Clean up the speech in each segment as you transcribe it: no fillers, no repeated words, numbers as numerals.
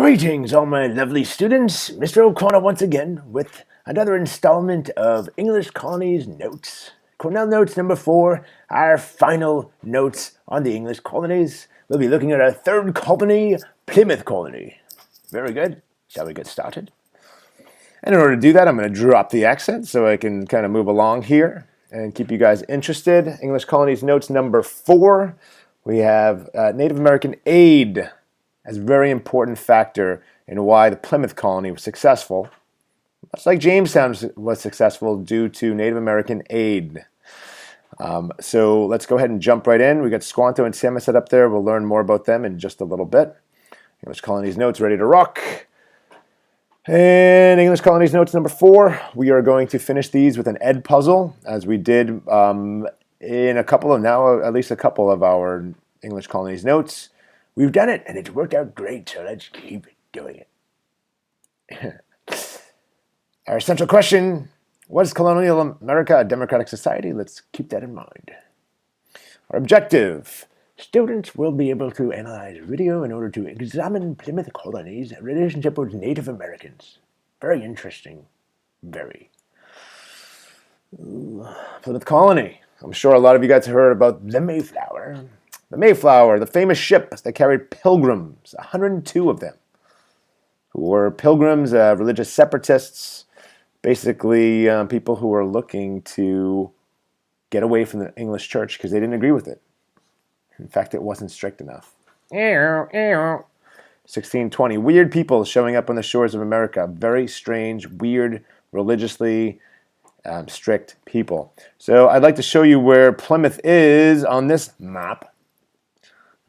Greetings, all my lovely students. Mr. O'Connor once again with another installment of English Colonies Notes. Cornell Notes number 4, our final notes on the English colonies. We'll be looking at our third colony, Plymouth Colony. Very good. Shall we get started? And in order to do that, I'm going to drop the accent so I can kind of move along here and keep you guys interested. English Colonies Notes number 4. We have Native American aid as a very important factor in why the Plymouth colony was successful, much like Jamestown was successful due to Native American aid. So let's go ahead and jump right in. We got Squanto and Samoset up there. We'll learn more about them in just a little bit. English Colonies Notes ready to rock. And English Colonies Notes number 4, we are going to finish these with an ed puzzle, as we did in a couple of, now at least a couple of our English Colonies Notes. We've done it, and it's worked out great, so let's keep doing it. Our central question, was colonial America a democratic society? Let's keep that in mind. Our objective, students will be able to analyze video in order to examine Plymouth Colony's relationship with Native Americans. Very interesting. Very. Plymouth Colony. I'm sure a lot of you guys have heard about the Mayflower. The Mayflower, the famous ship that carried pilgrims, 102 of them, who were pilgrims, religious separatists, basically people who were looking to get away from the English church because they didn't agree with it. In fact, it wasn't strict enough. 1620, weird people showing up on the shores of America. Very strange, weird, religiously strict people. So I'd like to show you where Plymouth is on this map.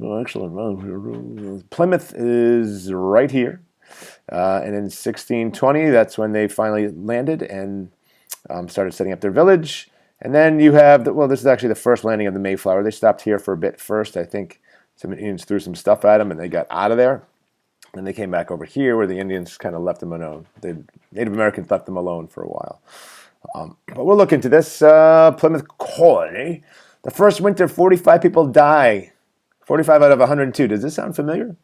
Oh, excellent. Plymouth is right here. And in 1620, that's when they finally landed and started setting up their village. And then you have, well, this is actually the first landing of the Mayflower. They stopped here for a bit first. I think some Indians threw some stuff at them and they got out of there. And they came back over here where the Indians kind of left them alone. The Native Americans left them alone for a while. But we'll look into this. Plymouth Colony. The first winter, 45 people die. 45 out of 102. Does this sound familiar?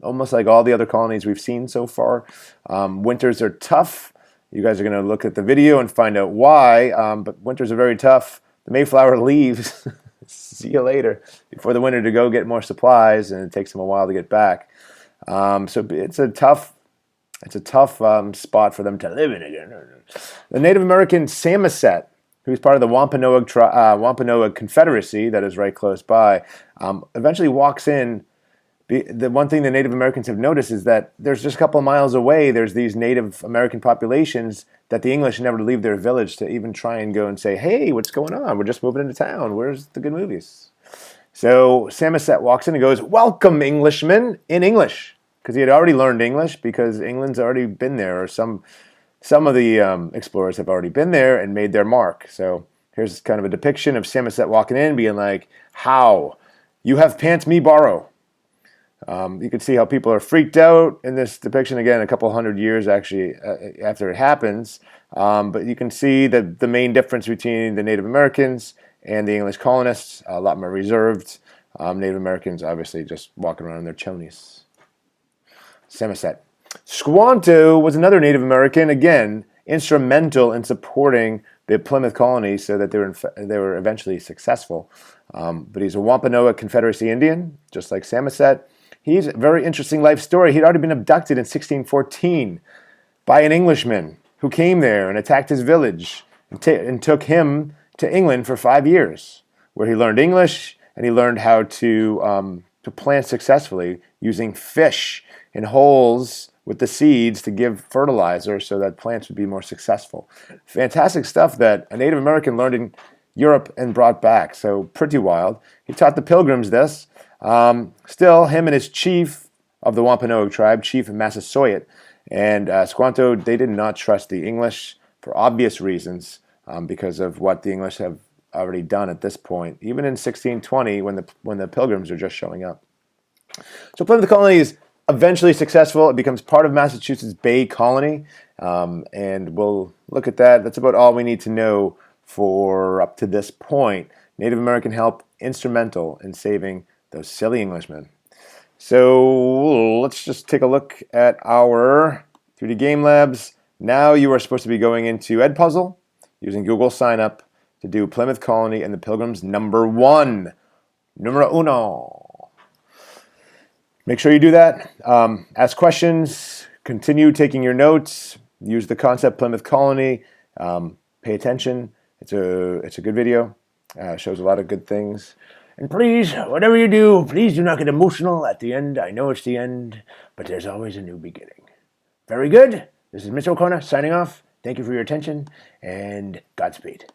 Almost like all the other colonies we've seen so far. Winters are tough. You guys are going to look at the video and find out why. But winters are very tough. The Mayflower leaves. See you later. Before the winter to go get more supplies, and it takes them a while to get back. So it's a tough spot for them to live in again. The Native American Samoset, who's part of the Wampanoag Confederacy that is right close by, eventually walks in. The one thing the Native Americans have noticed is that there's just a couple of miles away, there's these Native American populations that the English never leave their village to even try and go and say, hey, what's going on? We're just moving into town. Where's the good movies? So Samoset walks in and goes, welcome, Englishmen, in English, because he had already learned English because England's already been there, or some of the explorers have already been there and made their mark. So here's kind of a depiction of Samoset walking in, being like, how? You have pants me borrow. You can see how people are freaked out in this depiction, again, a couple hundred years actually after it happens. But you can see that the main difference between the Native Americans and the English colonists, a lot more reserved. Native Americans obviously just walking around in their chonies. Samoset. Squanto was another Native American, again, instrumental in supporting the Plymouth colony so that they were eventually successful. But he's a Wampanoag Confederacy Indian, just like Samoset. He's a very interesting life story. He'd already been abducted in 1614 by an Englishman who came there and attacked his village and took him to England for 5 years, where he learned English and he learned how to plant successfully using fish in holes with the seeds to give fertilizer so that plants would be more successful. Fantastic stuff that a Native American learned in Europe and brought back, so pretty wild. He taught the Pilgrims this. Still, him and his chief of the Wampanoag tribe, Chief Massasoit, and Squanto, they did not trust the English for obvious reasons because of what the English have already done at this point, even in 1620 when the Pilgrims are just showing up. So Plymouth Colony is eventually successful. It becomes part of Massachusetts Bay Colony, and we'll look at that. That's about all we need to know for up to this point. Native American help instrumental in saving those silly Englishmen. So let's just take a look at our 3D Game Labs. Now you are supposed to be going into Edpuzzle using Google Sign Up to do Plymouth Colony and the Pilgrims #1. Numero uno. Make sure you do that. Ask questions. Continue taking your notes. Use the concept Plymouth Colony. Pay attention. It's a good video. Shows a lot of good things. And please, whatever you do, please do not get emotional at the end. I know it's the end, but there's always a new beginning. Very good. This is Mr. O'Connor signing off. Thank you for your attention, and Godspeed.